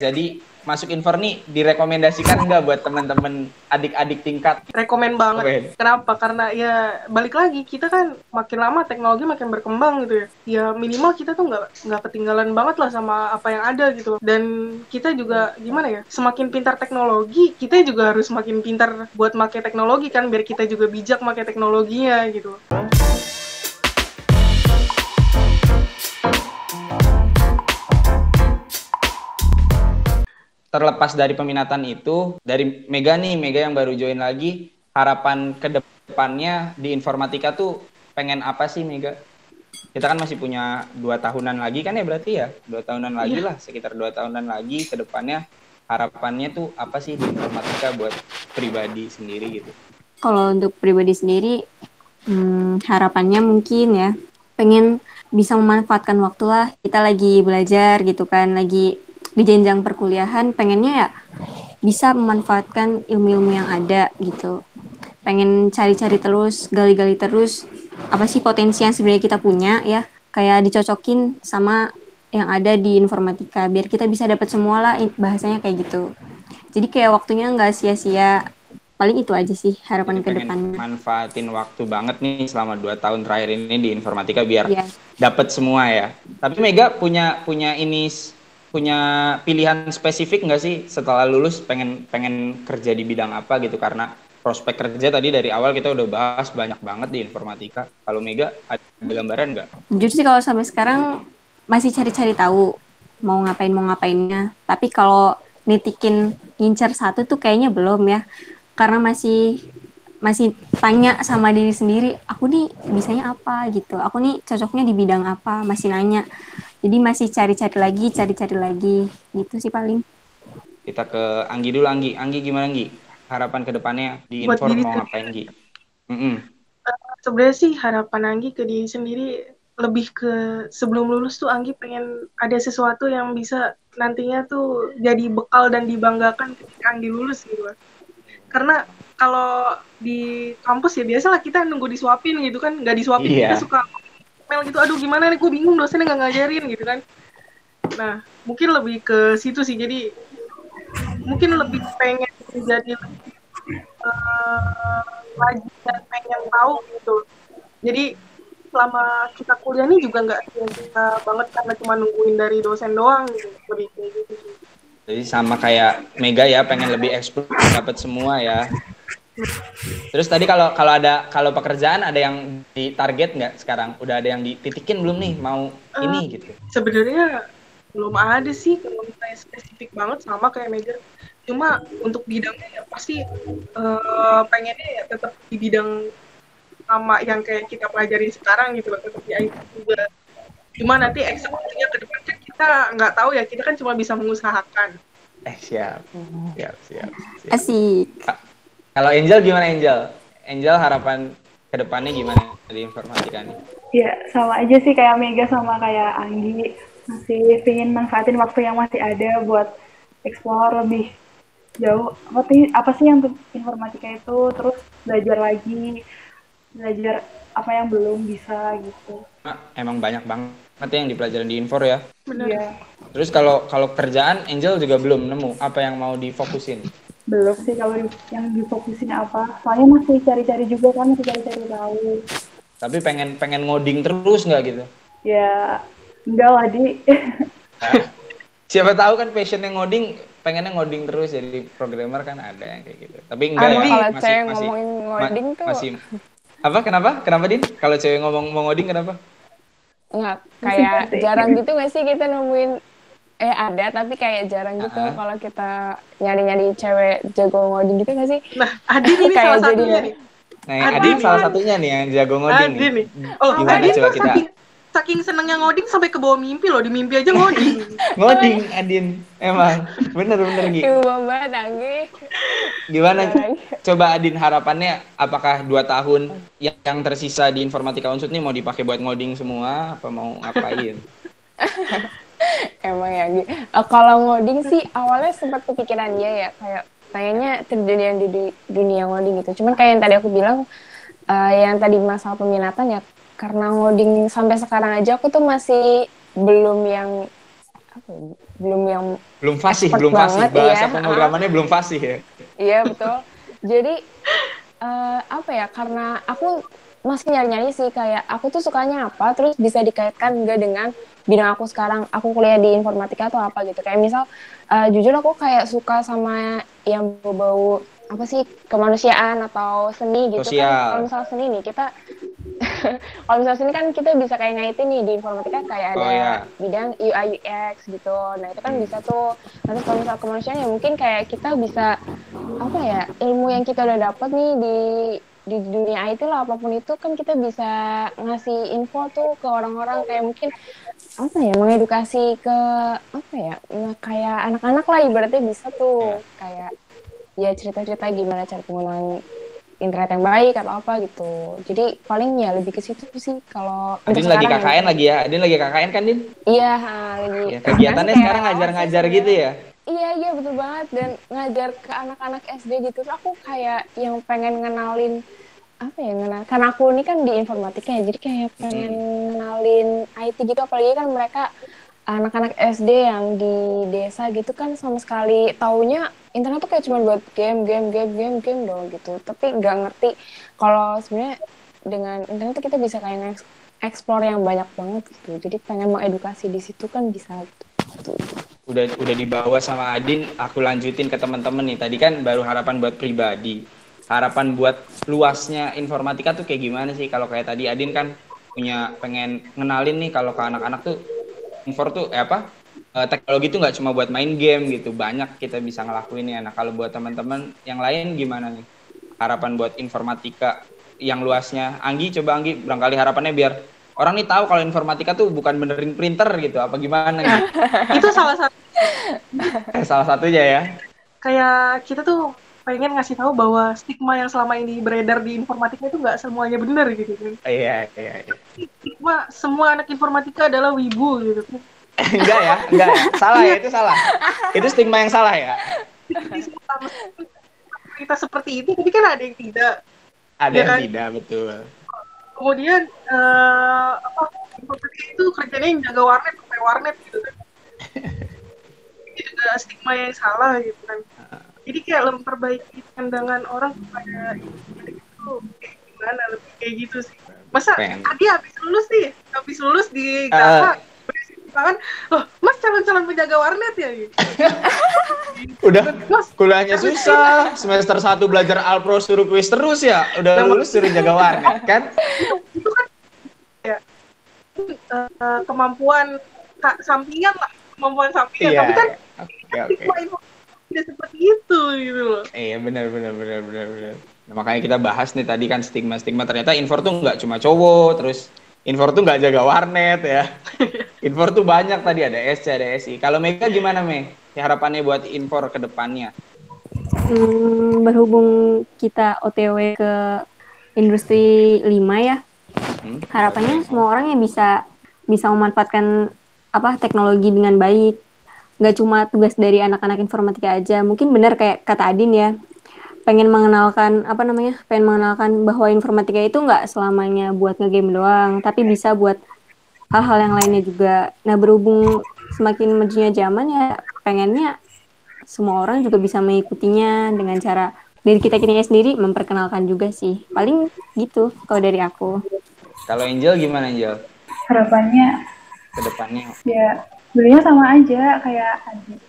Jadi masuk Infor nih direkomendasikan nggak buat teman-teman adik-adik tingkat? Rekomen banget. Kenapa? Karena ya balik lagi kita kan makin lama teknologi makin berkembang gitu ya. Ya minimal kita tuh nggak ketinggalan banget lah sama apa yang ada gitu. Dan kita juga gimana ya? Semakin pintar teknologi, kita juga harus semakin pintar buat pakai teknologi kan biar kita juga bijak pakai teknologinya gitu. Terlepas dari peminatan itu, dari Mega yang baru join lagi, harapan ke depannya di informatika tuh pengen apa sih Mega? Kita kan masih punya 2 tahunan lagi kan ya berarti ya? 2 tahunan lagi lah, sekitar 2 tahunan lagi ke depannya harapannya tuh apa sih di informatika buat pribadi sendiri gitu? Kalau untuk pribadi sendiri, harapannya mungkin ya, pengen bisa memanfaatkan waktu lah. Kita lagi belajar gitu kan, lagi di jenjang perkuliahan, pengennya ya bisa memanfaatkan ilmu-ilmu yang ada gitu. Pengen cari-cari terus, gali-gali terus, apa sih potensi yang sebenarnya kita punya ya, kayak dicocokin sama yang ada di informatika, biar kita bisa dapat semua lah bahasanya kayak gitu. Jadi kayak waktunya nggak sia-sia. Paling itu aja sih harapan ke depannya. Manfaatin waktu banget nih selama 2 tahun terakhir ini di informatika biar dapat semua ya. Tapi Mega punya pilihan spesifik nggak sih setelah lulus pengen kerja di bidang apa gitu, karena prospek kerja tadi dari awal kita udah bahas banyak banget di informatika. Kalau Mega ada gambaran nggak? Jujur sih kalau sampai sekarang masih cari-cari tahu mau ngapainnya. Tapi kalau nitikin ngincer satu tuh kayaknya belum ya. Karena masih tanya sama diri sendiri, aku nih bisanya apa gitu. Aku nih cocoknya di bidang apa, masih nanya. Jadi masih cari-cari lagi gitu sih paling. Kita ke Anggi dulu. Anggi gimana Anggi? Harapan kedepannya di Infor mau ngapain Anggi? Sebenarnya sih harapan Anggi ke diri sendiri lebih ke sebelum lulus tuh Anggi pengen ada sesuatu yang bisa nantinya tuh jadi bekal dan dibanggakan ketika Anggi lulus gitu. Karena kalau di kampus ya biasalah kita nunggu disuapin gitu kan, nggak disuapin kita suka email gitu, aduh gimana nih, gue bingung dosennya nggak ngajarin gitu kan. Nah mungkin lebih ke situ sih, jadi mungkin lebih pengen jadi lagi dan pengen tahu gitu. Jadi selama kita kuliah ini juga nggak sia-sia banget karena cuma nungguin dari dosen doang gitu, lebih kayak gitu sih. Jadi sama kayak Mega ya, pengen lebih eksplor dapat semua ya. Terus tadi kalau pekerjaan ada yang ditarget nggak sekarang? Udah ada yang dititikin belum nih mau ini gitu? Sebenarnya belum ada sih kalau misalnya spesifik banget sama kayak Mega. Cuma untuk bidangnya ya pasti pengennya ya tetap di bidang sama yang kayak kita pelajari sekarang gitu loh, tetap di IT juga. Cuma nanti eksekusinya ke depan kan kita nggak tahu ya, kita kan cuma bisa mengusahakan. Siap. Asik. Kalau Angel gimana Angel? Angel harapan kedepannya gimana di informatika nih? Ya sama aja sih kayak Mega sama kayak Anggi, masih pengen manfaatin waktu yang masih ada buat explore lebih jauh apa sih yang untuk informatika itu, terus belajar apa yang belum bisa gitu. Emang banyak banget yang dipelajarin di Infor ya. Benar. Ya. Terus kalau kerjaan Angel juga belum nemu apa yang mau difokusin? Belum sih kalau yang difokusin apa, soalnya masih cari-cari juga kan, masih cari-cari tahu. Tapi pengen ngoding terus nggak gitu? Ya enggak lah Di. Siapa tahu kan passionnya ngoding, pengennya ngoding terus jadi programmer kan ada yang kayak gitu. Tapi enggak ya. Kalau cewek ngomongin ngoding tuh masih apa? Kenapa Din? Kalau cewek ngomong mau ngoding kenapa? Enggak, kayak jarang gitu nggak sih kita nemuin ada tapi kayak jarang gitu kalau kita nyari cewek jago ngoding gitu nggak sih? Nah, Adin ini salah satunya nih. Nah, Adin salah satunya nih yang jago ngoding nih. Oh, gimana Adin coba kita? Saking senengnya ngoding sampai ke bawah mimpi loh, di mimpi aja ngoding. Ngoding Adin, emang bener gitu. Ibu banget Anggi. Gimana? Coba Adin harapannya, apakah 2 tahun yang tersisa di informatika Unsud nih mau dipakai buat ngoding semua, apa mau ngapain? Emang ya Anggi. Kalau ngoding sih awalnya sempat kepikiran ya kayak kayaknya terjun di dunia ngoding gitu. Cuman kayak yang tadi aku bilang, yang tadi masalah peminatan ya. Karena ngoding sampai sekarang aja aku tuh masih belum yang Belum fasih, expert belum fasih. banget, Bahasa iya. pemrogramannya belum fasih ya. Iya betul. Jadi apa ya? Karena aku masih nyari-nyari sih kayak aku tuh sukanya apa, terus bisa dikaitkan enggak dengan bidang aku sekarang. Aku kuliah di informatika atau apa gitu. Kayak misal jujur aku kayak suka sama yang berbau apa sih kemanusiaan atau seni gitu kan. Kalau Sosial. misal seni nih kita kalau misalnya sini kan kita bisa kayak ngaitin nih di informatika kayak Oh ada ya. bidang UI UX gitu. Nah itu kan bisa tuh. Nanti kalau misal kemanusiaan ya mungkin kayak kita bisa apa ya ilmu yang kita udah dapat nih di dunia IT lah apapun itu kan kita bisa ngasih info tuh ke orang-orang kayak mungkin apa ya mengedukasi ke apa ya kayak anak-anak lah ibaratnya bisa tuh kayak ya cerita-cerita gimana cara penggunaan internet yang baik atau apa gitu. Jadi paling ya lebih ke situ sih kalau untuk Adin lagi sekarang KKN lagi ya. Adin lagi KKN kan, Din? Iya, lagi. Ya, kegiatannya Kayak sekarang relawan sih ngajar-ngajar sebenarnya. gitu ya. Iya betul banget dan ngajar ke anak-anak SD gitu. Terus aku kayak yang pengen ngenalin apa ya karena aku ini kan di informatika ya jadi kayak pengen ngenalin IT gitu apalagi kan mereka anak-anak SD yang di desa gitu kan sama sekali taunya internet tuh kayak cuma buat game dong gitu tapi nggak ngerti kalau sebenarnya dengan internet tuh kita bisa kayak explore yang banyak banget gitu jadi pengen mau edukasi di situ kan bisa gitu. Udah dibawa sama Adin, aku lanjutin ke teman-teman nih. Tadi kan baru harapan buat pribadi. Harapan buat luasnya informatika tuh kayak gimana sih? Kalau kayak tadi Adin kan punya pengen ngenalin nih kalau ke anak-anak tuh info tuh teknologi tuh nggak cuma buat main game gitu. Banyak kita bisa ngelakuin ya. Nah, kalau buat teman-teman yang lain gimana nih? Harapan buat informatika yang luasnya. Anggi, coba Anggi, barangkali harapannya biar orang nih tahu kalau informatika tuh bukan benerin printer gitu. Apa gimana nih? Itu salah satu Salah satunya ya. kayak kita tuh pengen ngasih tahu bahwa stigma yang selama ini beredar di informatika itu nggak semuanya benar gitu kan. Iya. Stigma semua anak informatika adalah wibu gitu kan. Enggak ya. Salah ya, itu salah. Itu stigma yang salah ya. Kita seperti itu, tapi kan ada yang tidak. Ada Ya yang kan? tidak, betul. Kemudian informatika itu kerjanya yang jaga warnet, sampai warnet gitu kan. Ini juga stigma yang salah gitu kan. Jadi kayak memperbaiki pandangan orang kepada itu kayak gimana lebih kayak gitu sih. Masa Adi habis lulus di Gaka kan, loh Mas calon penjaga warnet ya gitu. Udah kuliahnya susah, semester 1 belajar Alpro suruh kuis terus ya, udah lulus suruh jaga warnet kan? Itu kan ya kemampuan sampingan lah, Iya. Tapi kan Oke. tidak seperti itu gitu loh. Iya benar. Nah, makanya kita bahas nih tadi kan stigma ternyata Infor tuh nggak cuma cowok, terus Infor tuh nggak jaga warnet ya. Infor tuh banyak tadi ada SC, ada SI. Kalau Mega gimana Ya, harapannya buat Infor ke depannya? Berhubung kita OTW ke industri 5 ya. Harapannya semua orang yang bisa memanfaatkan teknologi dengan baik. Nggak cuma tugas dari anak-anak informatika aja. Mungkin benar kayak kata Adin ya. Pengen mengenalkan bahwa informatika itu nggak selamanya buat ngegame doang, tapi bisa buat hal-hal yang lainnya juga. Nah, berhubung semakin majunya zaman ya, pengennya semua orang juga bisa mengikutinya dengan cara dari kita-kitanya sendiri memperkenalkan juga sih. Paling gitu kalau dari aku. Kalau Angel gimana Angel? Harapannya Ke depannya? Ya, sebenarnya sama aja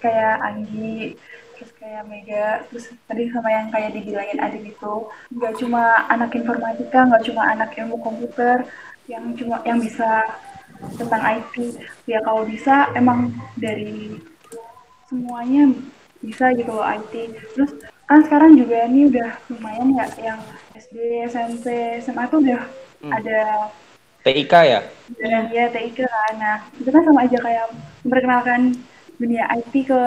kayak Anggi, terus kayak Mega, terus tadi sama yang kayak dibilangin Adin itu, nggak cuma anak informatika, nggak cuma anak ilmu komputer yang bisa tentang IT. Ya kalau bisa emang dari semuanya bisa gitu loh IT. Terus kan sekarang juga ini udah lumayan ya yang SD, SMP, SMA tuh udah ada TIK ya? Iya, TIK kan. Nah, itu kan sama aja kayak memperkenalkan dunia IT ke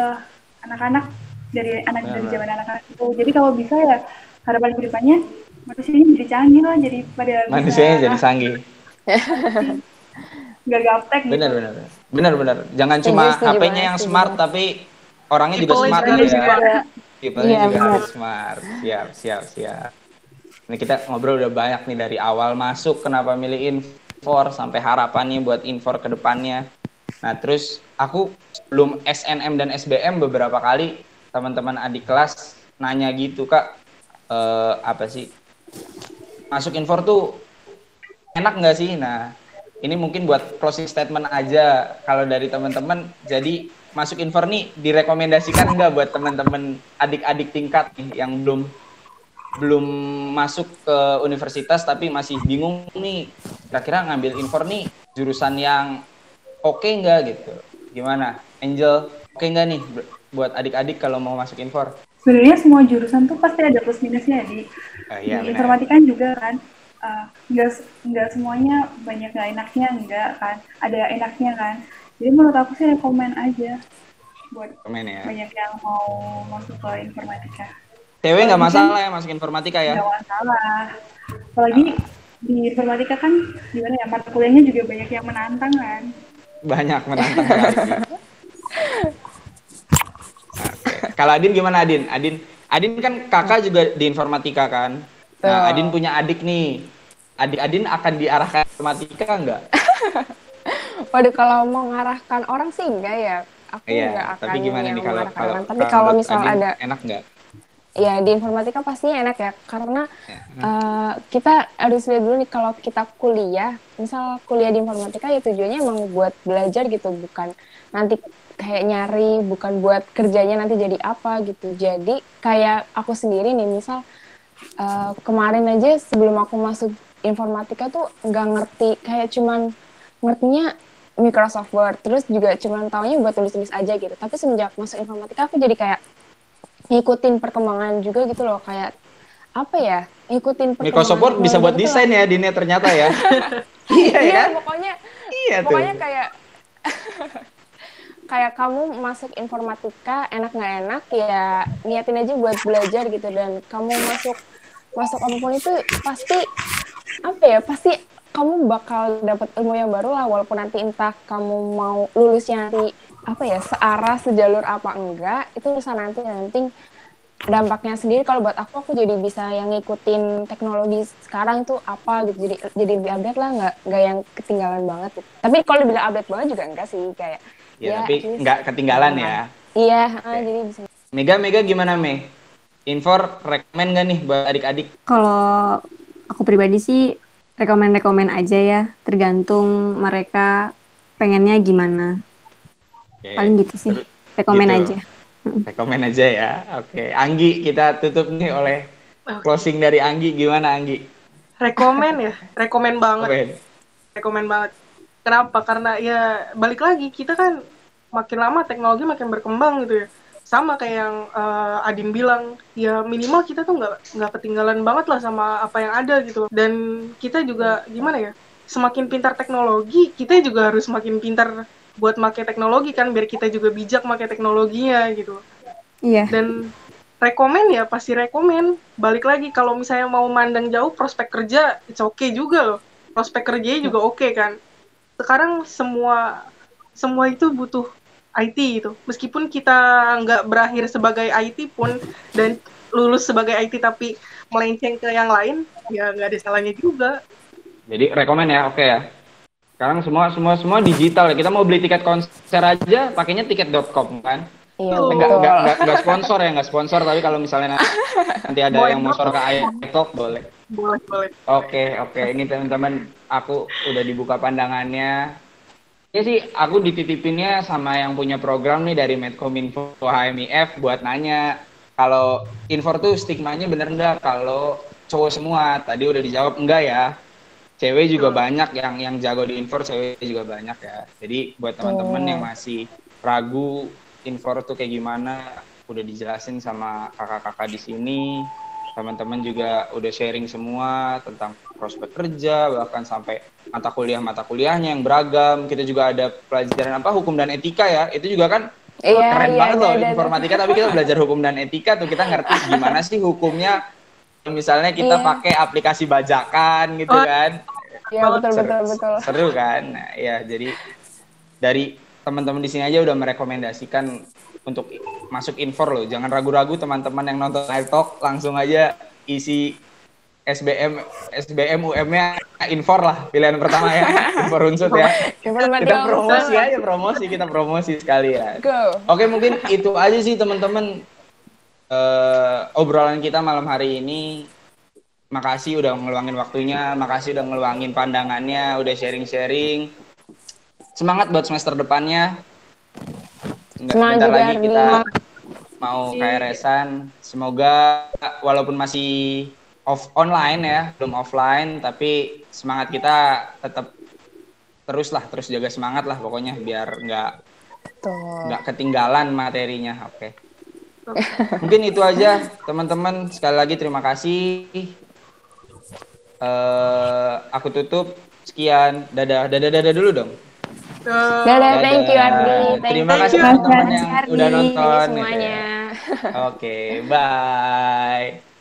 anak-anak dari zaman anak-anak itu. Jadi kalau bisa ya harapan kedepannya manusianya jadi canggih lah, jadi pada manusianya jadi canggih. Gak gaptek gitu. Benar. Jangan cuma HP-nya yang smart tapi orangnya juga smart ya. People-nya juga harus smart. Siap. Ini kita ngobrol udah banyak nih dari awal masuk kenapa milih Infor sampai harapannya buat Infor ke depannya. Nah, terus aku sebelum SNM dan SBM beberapa kali teman-teman adik kelas nanya gitu, Kak, apa sih, masuk Infor tuh enak nggak sih? Nah, ini mungkin buat closing statement aja kalau dari teman-teman. Jadi masuk Infor nih direkomendasikan nggak buat teman-teman adik-adik tingkat nih yang belum masuk ke universitas tapi masih bingung nih kira-kira ngambil Infor nih jurusan yang oke nggak gitu. Gimana? Angel, oke nggak nih buat adik-adik kalau mau masuk Infor? Sebenarnya semua jurusan tuh pasti ada plus minusnya di Iya, informatika juga kan. Nggak semuanya banyak nggak enaknya, enggak kan. Ada enaknya kan. Jadi menurut aku sih rekomen aja buat banyak yang mau masuk ke informatika. Cewek nggak masalah ya masuk informatika ya? Nggak masalah. Apalagi di informatika kan gimana ya, mata kuliahnya juga banyak yang menantang kan. Banyak menantang berarti. Kalau Adin gimana Adin? Adin kan kakak juga di informatika kan? Nah, Adin punya adik nih. Adik Adin akan diarahkan informatika nggak? Waduh, kalau mau mengarahkan orang sih enggak ya. Aku nggak akan tapi gimana nih kalau tapi kalau misal Adin ada enak nggak? Ya di informatika pastinya enak ya, karena kita harus lihat dulu nih kalau kita kuliah, misal kuliah di informatika ya tujuannya emang buat belajar gitu, bukan nanti kayak nyari, bukan buat kerjanya nanti jadi apa gitu. Jadi kayak aku sendiri nih, misal kemarin aja sebelum aku masuk informatika tuh nggak ngerti, kayak cuman ngertinya Microsoft Word, terus juga cuman taunya buat tulis-tulis aja gitu. Tapi semenjak masuk informatika aku jadi kayak ngikutin perkembangan juga gitu loh, kayak apa ya, ngikutin perkembangan Microsoft Word bisa buat gitu desain ya Dinnya ternyata ya. iya, pokoknya pokoknya kayak kayak kamu masuk informatika enak nggak enak ya niatin aja buat belajar gitu, dan kamu masuk apapun itu pasti apa ya, pasti kamu bakal dapat ilmu yang baru lah, walaupun nanti entah kamu mau lulusnya nanti apa ya, searah, sejalur apa enggak, itu urusan nanti. Yang penting dampaknya sendiri kalau buat aku jadi bisa yang ngikutin teknologi sekarang itu apa gitu, jadi lebih update lah, nggak yang ketinggalan banget gitu. Tapi kalau dibilang update banget juga enggak sih, kayak ya tapi nggak ketinggalan ya. Iya, jadi bisa. Mega gimana Me? Infor rekomen nggak nih buat adik-adik? Kalau aku pribadi sih rekomen aja ya, tergantung mereka pengennya gimana. Paling gitu sih, rekomen gitu. aja. Rekomen aja ya. Oke. Anggi, kita tutup nih oleh closing dari Anggi. Gimana Anggi? Rekomen banget. Rekomen banget. Kenapa? Karena ya balik lagi, kita kan makin lama teknologi makin berkembang gitu ya. Sama kayak yang Adin bilang, ya minimal kita tuh nggak ketinggalan banget lah sama apa yang ada gitu. Dan kita juga gimana ya, semakin pintar teknologi, kita juga harus semakin pintar buat pakai teknologi kan, biar kita juga bijak pakai teknologinya gitu. Iya. Dan rekomen ya pasti rekomen. Balik lagi, kalau misalnya mau mandang jauh prospek kerja, it's okay juga loh. Prospek kerjanya juga oke kan. Sekarang semua itu butuh IT gitu. Meskipun kita nggak berakhir sebagai IT pun dan lulus sebagai IT tapi melenceng ke yang lain, ya nggak ada salahnya juga. Jadi rekomen ya, oke ya. Sekarang semua digital ya. Kita mau beli tiket konser aja pakainya tiket.com kan? Iya, Nggak sponsor ya, nggak sponsor, tapi kalau misalnya nanti ada yang mau sponsor ke iTalk boleh. Boleh. Oke. Ini teman-teman, aku udah dibuka pandangannya. Ya sih, aku dititipinnya sama yang punya program nih dari Medcominfo HMIF buat nanya kalau Infor tuh stigmanya bener nggak kalau cowok semua. Tadi udah dijawab enggak ya. Cewek juga banyak yang jago di Infor, cewek juga banyak ya. Jadi buat teman-teman yang masih ragu Infor tuh kayak gimana, udah dijelasin sama kakak-kakak di sini. Teman-teman juga udah sharing semua tentang prospek kerja, bahkan sampai mata kuliahnya yang beragam. Kita juga ada pelajaran hukum dan etika ya. Itu juga kan keren banget loh informatika, tapi kita belajar hukum dan etika tuh, kita ngerti gimana sih hukumnya. Misalnya kita pakai aplikasi bajakan gitu kan. Iya, betul. Seru kan? Nah, ya jadi dari teman-teman di sini aja udah merekomendasikan untuk masuk Infor loh. Jangan ragu-ragu teman-teman yang nonton iTalk, langsung aja isi SBM UM-nya Infor lah pilihan pertama ya. Infor Unsut ya. Kita promosi sekalian. Go. Oke, mungkin itu aja sih teman-teman obrolan kita malam hari ini. Makasih udah ngeluangin waktunya, makasih udah ngeluangin pandangannya, udah sharing-sharing. Semangat buat semester depannya. Bentar lagi kita mau KRS-an. Semoga walaupun masih online ya, belum offline, tapi semangat kita tetap terus jaga semangat lah pokoknya biar nggak ketinggalan materinya. Oke. Mungkin itu aja teman-teman, sekali lagi terima kasih. Aku tutup, sekian, dadah dulu dong. Dadah, thank you Ardi. Terima kasih teman-teman yang udah nonton. Semuanya. Oke, bye.